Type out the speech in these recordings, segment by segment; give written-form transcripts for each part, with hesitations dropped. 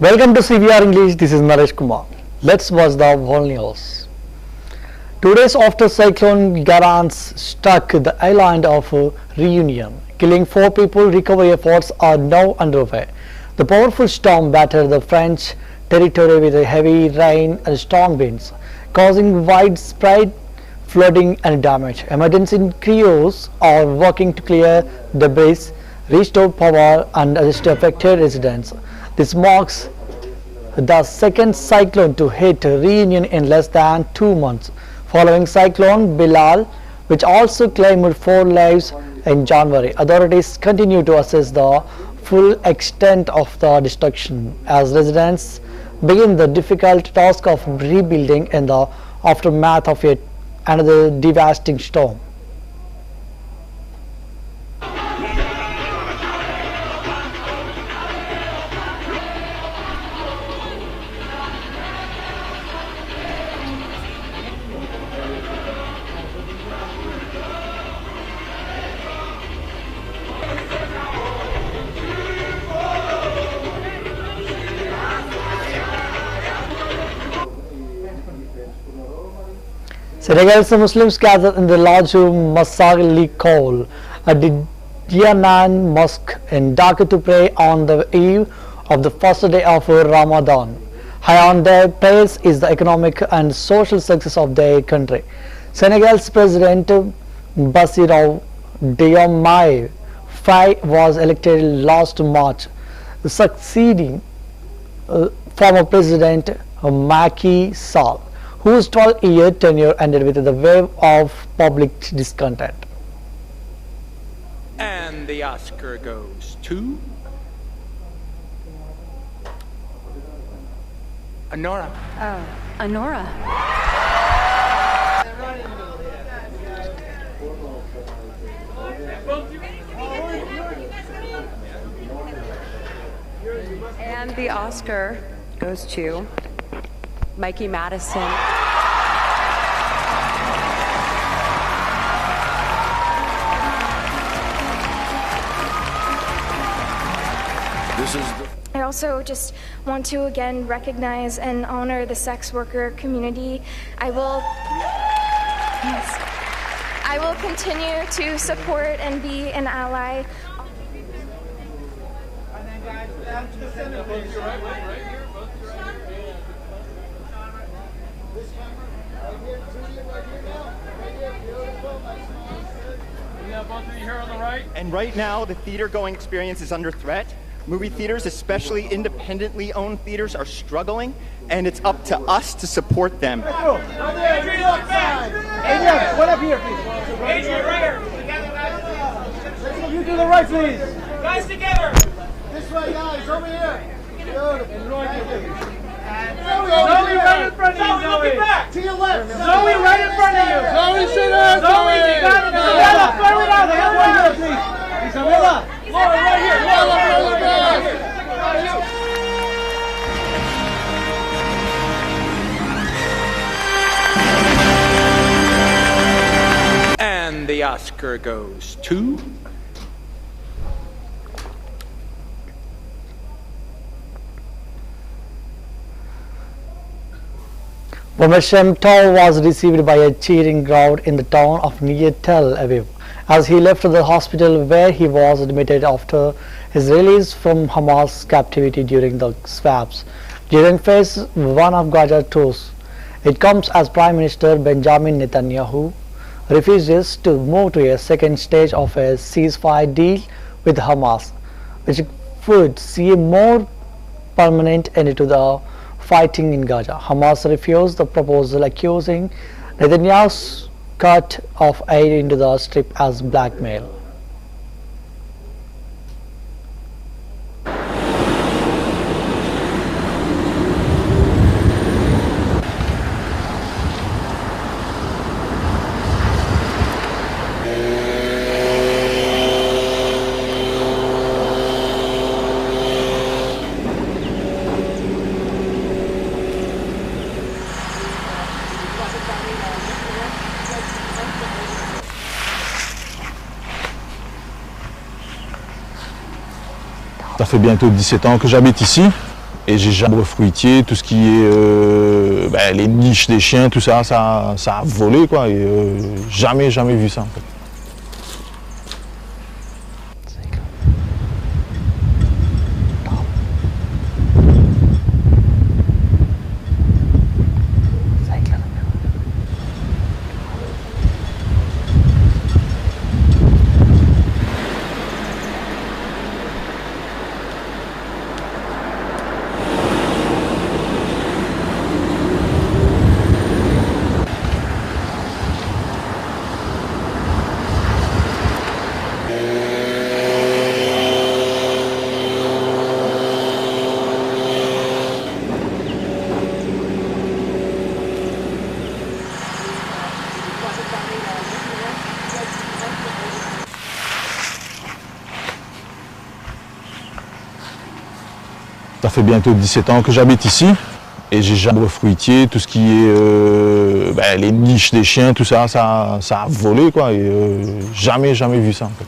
Welcome to CVR English. This is Naresh Kumar. Let's watch the world news. 2 days after Cyclone Garance struck the island of Reunion, killing 4 people, recovery efforts are now underway. The powerful storm battered the French territory with heavy rain and strong winds, causing widespread flooding and damage. Emergency crews are working to clear debris, restore power, and assist affected residents. This marks the second cyclone to hit Reunion in less than 2 months, following Cyclone Bilal, which also claimed 4 lives in January. Authorities continue to assess the full extent of the destruction as residents begin the difficult task of rebuilding in the aftermath of yet another devastating storm. Senegal's Muslims gathered in the large Massalikul, a Diyanan mosque in Dhaka to pray on the eve of the first day of Ramadan. High on their prayers is the economic and social success of their country. Senegal's President Bassirou Diomaye Faye was elected last March, succeeding former President Macky Sall, whose 12-year tenure ended with the wave of public discontent. And the Oscar goes to Honora. Oh, Honora. And the Oscar goes to Mikey Madison. I also just want to again recognize and honor the sex worker community. I will continue to support and be an ally. And right now, the theater-going experience is under threat. Movie theaters, especially independently owned theaters, are struggling, and it's up to us to support them. Adrian, what up here, please? Adrian, right here. Together, guys. You to the right, please. Guys, together. This way, guys. Over here. Beautiful. Zoe, right in front of you, Zoe. Back. To your left. Zoe, right in front of you. Zoe, sit down. Zoe, you got it. Isabella, throw it out. The other one here, please. Isabella. Laura, right here. Laura, right here. And the Oscar goes to Shem Tov was received by a cheering crowd in the town of near Tel Aviv as he left the hospital where he was admitted after his release from Hamas captivity during the swabs during phase 1 of Gaza truce. It comes as Prime Minister Benjamin Netanyahu refuses to move to a second stage of a ceasefire deal with Hamas, which would see a more permanent end to the fighting in Gaza. Hamas refused the proposal, accusing Netanyahu's cut of aid into the strip as blackmail. Ça fait bientôt 17 ans que j'habite ici Et j'ai jamais fruitier, tout ce qui est les niches des chiens, tout ça, ça a volé quoi. Et jamais vu ça en fait. Ça fait bientôt 17 ans que j'habite ici et j'ai jamais fruitier, tout ce qui est les niches des chiens, tout ça, ça a volé quoi. Et jamais vu ça en fait.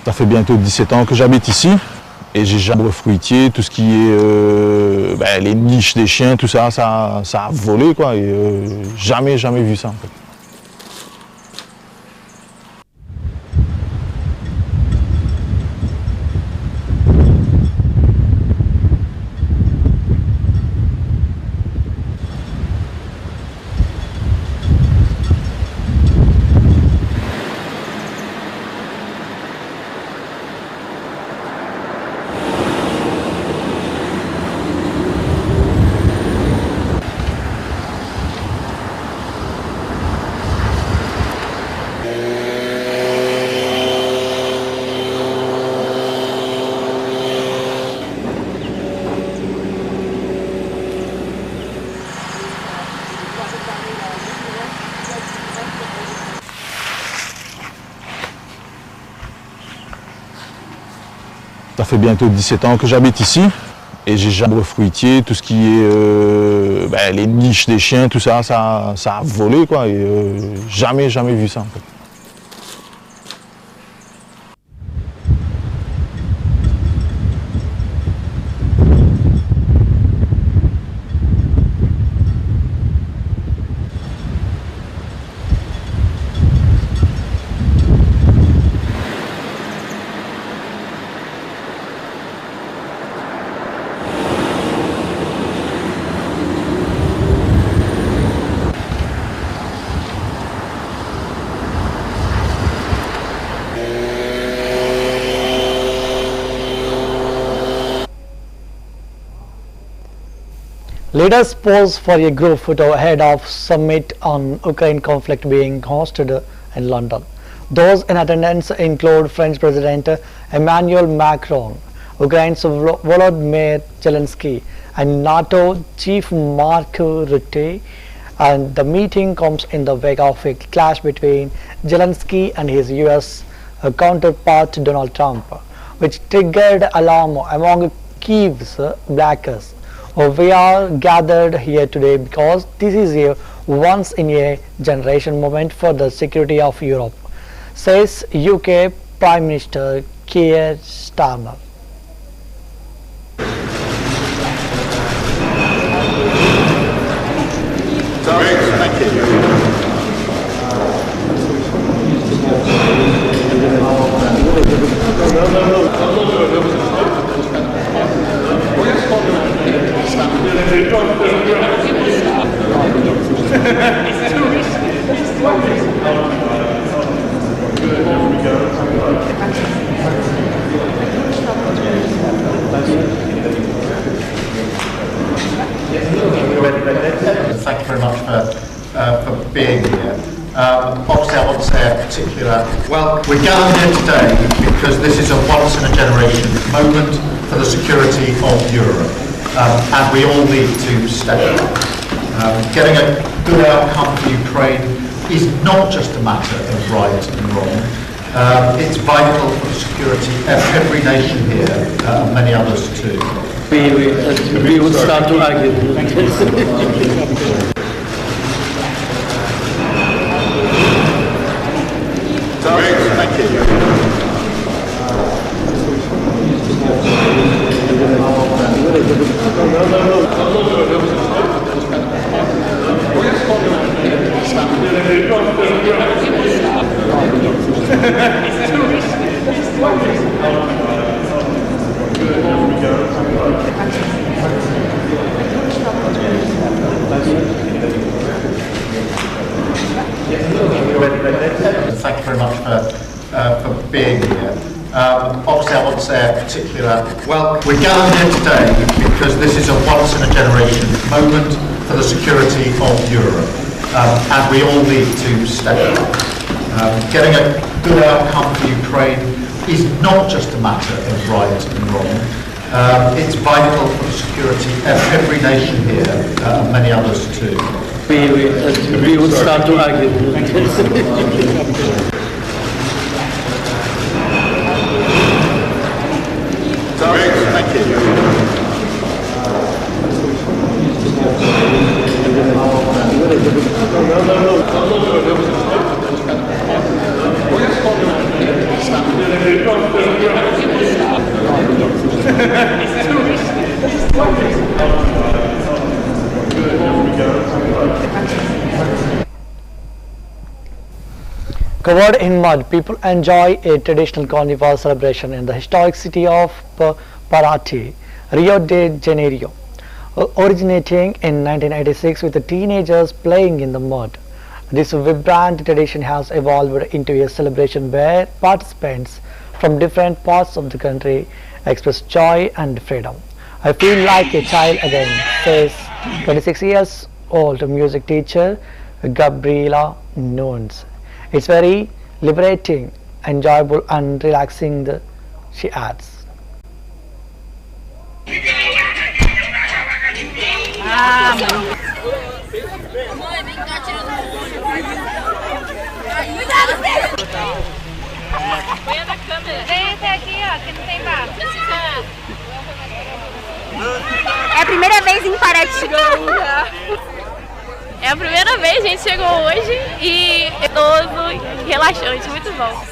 Ça fait bientôt 17 ans que j'habite ici et j'ai jamais fruitier, tout ce qui est les niches des chiens, tout ça, ça a volé quoi. Et jamais vu ça en fait. Ça fait bientôt 17 ans que j'habite ici et j'ai jamais fruitier, tout ce qui est les niches des chiens, tout ça, ça a volé quoi. Et jamais vu ça en fait. Leaders pose for a group photo ahead of summit on Ukraine conflict being hosted in London. Those in attendance include French President Emmanuel Macron, Ukraine's Volodymyr Zelenskyy, and NATO Chief Mark Rutte. And the meeting comes in the wake of a clash between Zelenskyy and his US counterpart Donald Trump, which triggered alarm among Kiev's backers. We are gathered here today because this is a once in a generation moment for the security of Europe, says UK Prime Minister Keir Starmer. Thank you. Well, we're gathered here today because this is a once-in-a-generation moment for the security of Europe, and we all need to step up. Getting a good outcome for Ukraine is not just a matter of right and wrong. It's vital for the security of every nation here, and many others too. We would start to argue. Thank you. Thank you very much for being here. Obviously, I want to say a particular, well, we're gathered here today because this is a once-in-a-generation moment for the security of Europe, and we all need to step up. Getting a good outcome for Ukraine is not just a matter of right and wrong. It's vital for the security of every nation here, and many others too. We would start to argue. Thank you. Covered in mud, people enjoy a traditional carnival celebration in the historic city of Paraty, Rio de Janeiro, originating in 1986 with the teenagers playing in the mud. This vibrant tradition has evolved into a celebration where participants from different parts of the country express joy and freedom. I feel like a child again, says 26 years old music teacher Gabriela Nunes. It's very liberating, enjoyable and relaxing, she adds. É a primeira vez em Paraty. É a primeira vez, a gente chegou hoje e é todo relaxante, muito bom.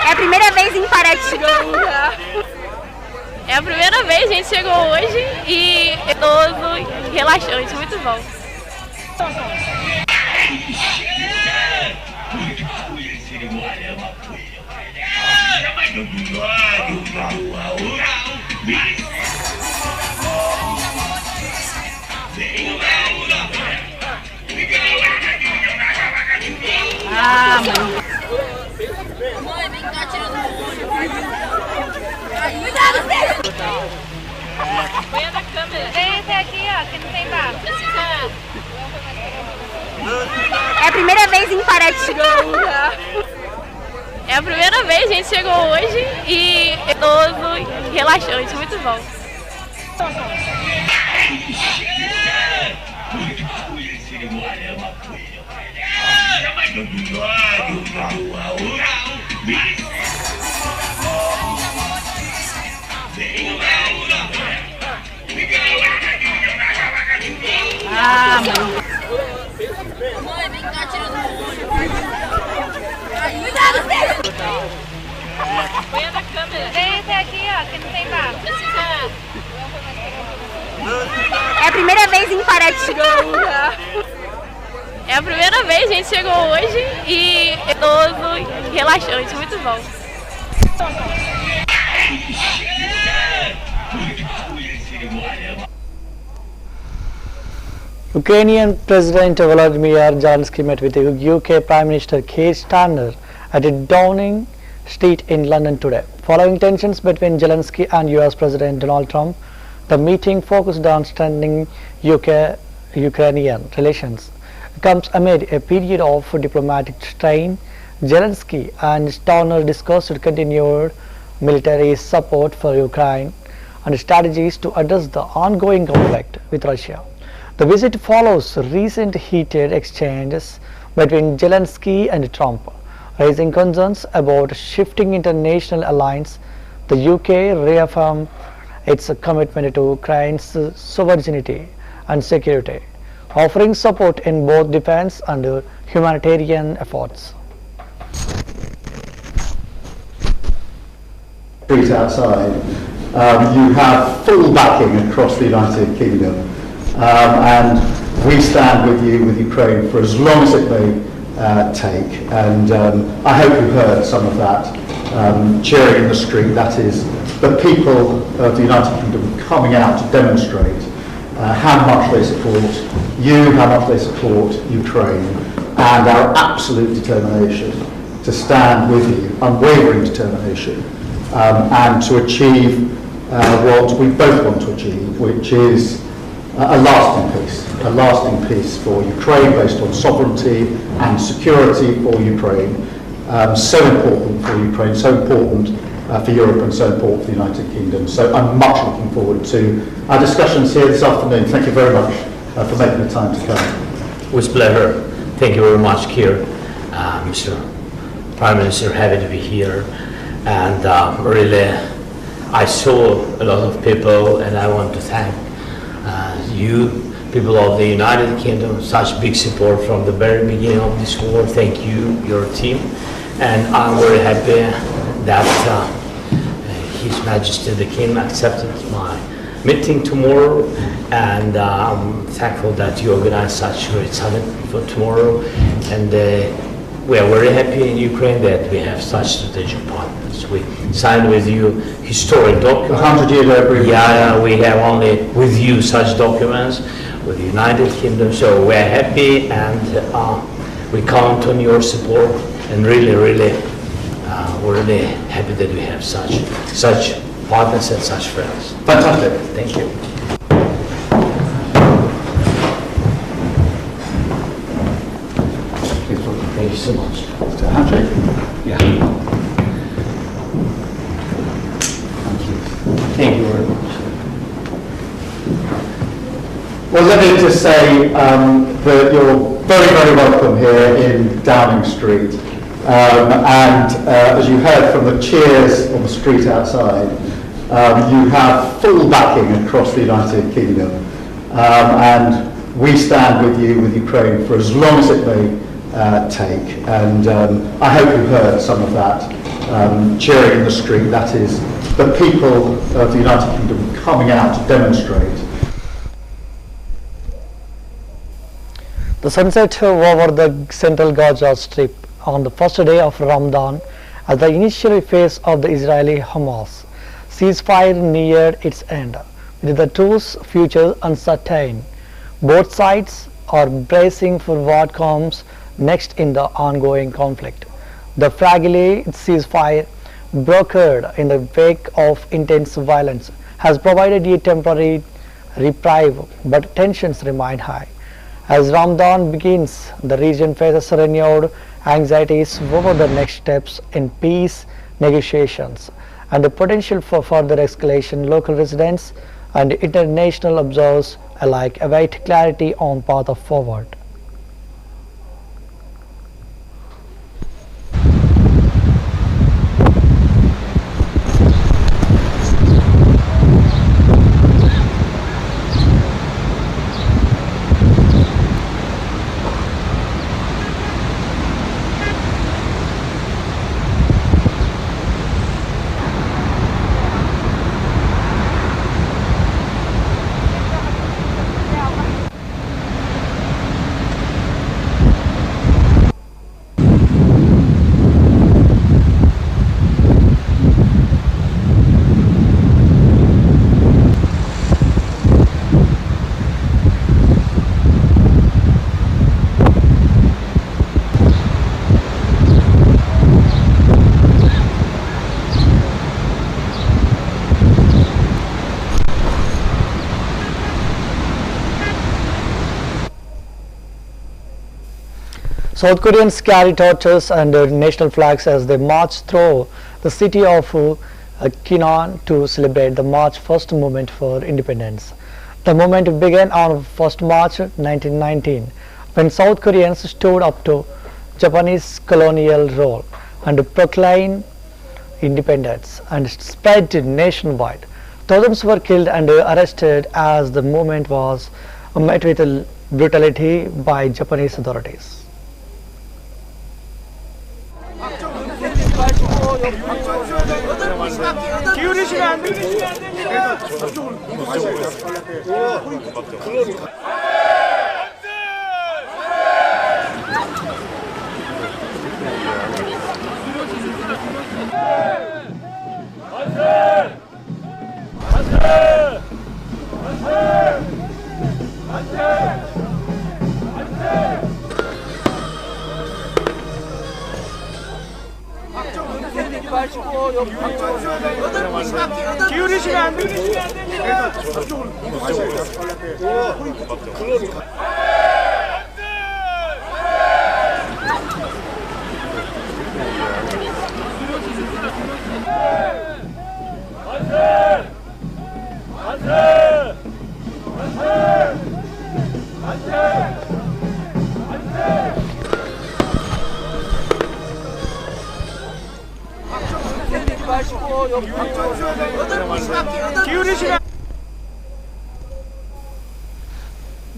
É a primeira vez em Paraty. É a primeira vez, a gente chegou hoje e é todo relaxante, muito bom. É a primeira vez em Paraty. É a primeira vez, a gente chegou hoje e é todo relaxante, muito bom. É a primeira vez em Paraty. É É a primeira vez, a gente chegou hoje e é gostoso, relaxante, muito bom. Ukrainian President Volodymyr Zelenskyy met with UK Prime Minister Keir Starmer at Downing Street in London today. Following tensions between Zelenskyy and US President Donald Trump, the meeting focused on strengthening UK-Ukrainian relations. It comes amid a period of diplomatic strain. Zelenskyy and Starmer discussed continued military support for Ukraine and strategies to address the ongoing conflict with Russia. The visit follows recent heated exchanges between Zelenskyy and Trump, raising concerns about shifting international alliance. The UK reaffirmed its commitment to Ukraine's sovereignty and security, offering support in both defense and humanitarian efforts. Outside, you have full backing across the United Kingdom, and we stand with you, with Ukraine, for as long as it may take. And I hope you heard some of that cheering in the street. That is the people of the United Kingdom coming out to demonstrate how much they support you, how much they support Ukraine, and our absolute determination to stand with you, unwavering determination, and to achieve what we both want to achieve, which is a lasting peace for Ukraine based on sovereignty and security for Ukraine. So important for Ukraine, so important for Europe, and so important for the United Kingdom. So I'm much looking forward to our discussions here this afternoon. Thank you very much for making the time to come. With pleasure. Thank you very much, Keir. Mr. Prime Minister, happy to be here. And really, I saw a lot of people, and I want to thank you, people of the United Kingdom, such big support from the very beginning of this war. Thank you, your team. And I'm very happy that His Majesty the King accepted my meeting tomorrow, and I'm thankful that you organized such a great summit for tomorrow. And we are very happy in Ukraine that we have such strategic partners. We signed with you historic documents. 100-year agreement. Yeah, we have only with you such documents with the United Kingdom. So we are happy, and we count on your support. And really, we're really happy that we have such partners and such friends. Fantastic. Thank you. Thank you so much. Handshake? Yeah. Thank you. Thank you very much. Well, let me just say that you're very, very welcome here in Downing Street. As you heard from the cheers on the street outside, you have full backing across the United Kingdom. And we stand with you, with Ukraine, for as long as it may take. And I hope you heard some of that cheering in the street. That is the people of the United Kingdom coming out to demonstrate. The sunset over the central Gaza Strip on the first day of Ramadan, as the initial phase of the Israeli-Hamas ceasefire neared its end, with the truce future uncertain. Both sides are bracing for what comes next in the ongoing conflict. The fragile ceasefire, brokered in the wake of intense violence, has provided a temporary reprieve, but tensions remain high. As Ramadan begins, the region faces renewed anxieties over the next steps in peace negotiations and the potential for further escalation. Local residents and international observers alike await clarity on path of forward. South Koreans carry torches and national flags as they march through the city of Kinan to celebrate the March 1st movement for independence. The movement began on 1st March 1919 when South Koreans stood up to Japanese colonial rule and proclaimed independence and spread nationwide. Thousands were killed and arrested as the movement was met with brutality by Japanese authorities. 기울이시면 안 돼. 기울이시면 안 돼.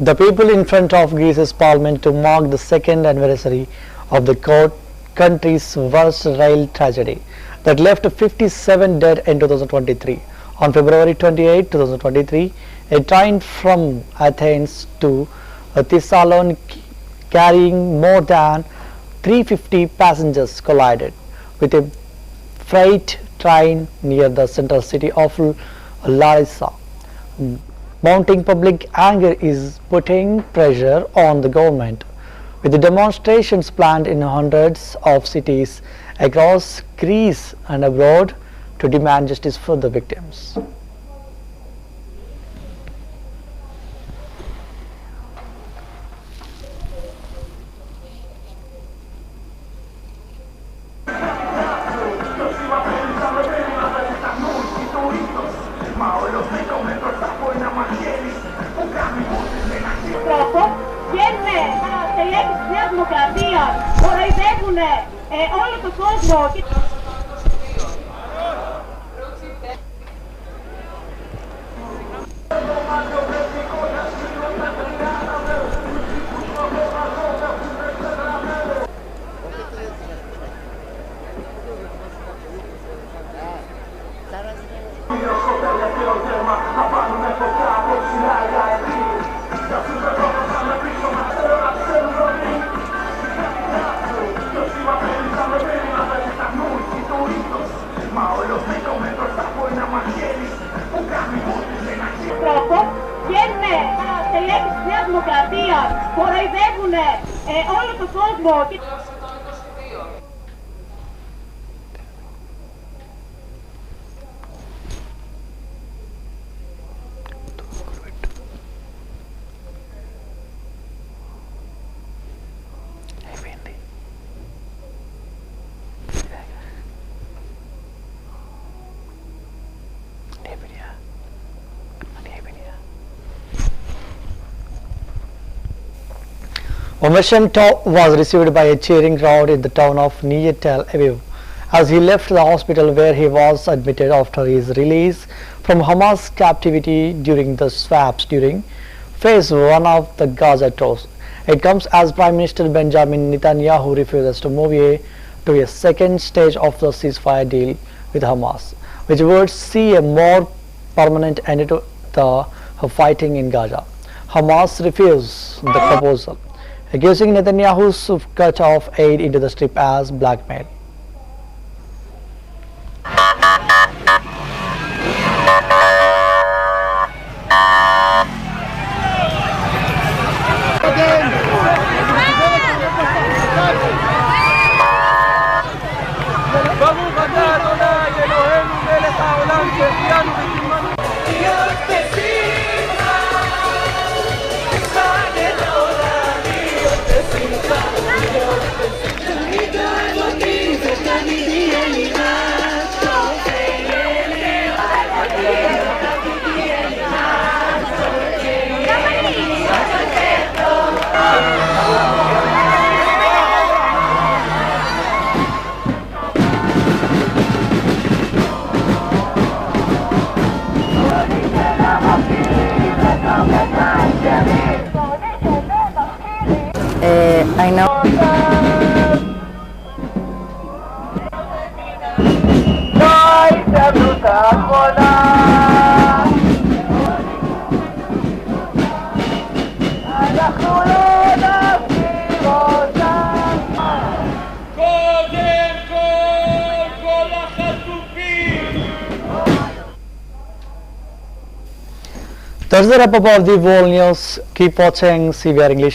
The people in front of Greece's parliament to mark the second anniversary of the country's worst rail tragedy that left 57 dead in 2023. On February 28, 2023, a train from Athens to Thessaloniki carrying more than 350 passengers collided with a freight train near the central city of Larissa. Mounting public anger is putting pressure on the government, with the demonstrations planned in hundreds of cities across Greece and abroad to demand justice for the victims. όλο τον κόσμο. Κοροϊδεύουνε όλο τον κόσμο. Omersham was received by a cheering crowd in the town of near Tel Aviv as he left the hospital where he was admitted after his release from Hamas captivity during the swaps during phase 1 of the Gaza truce. It comes as Prime Minister Benjamin Netanyahu refuses to move to a second stage of the ceasefire deal with Hamas, which would see a more permanent end to the fighting in Gaza. Hamas refused the proposal, accusing Netanyahu's cut off aid into the strip as blackmail. I know. That's the wrap up of the world news. Keep watching CVR English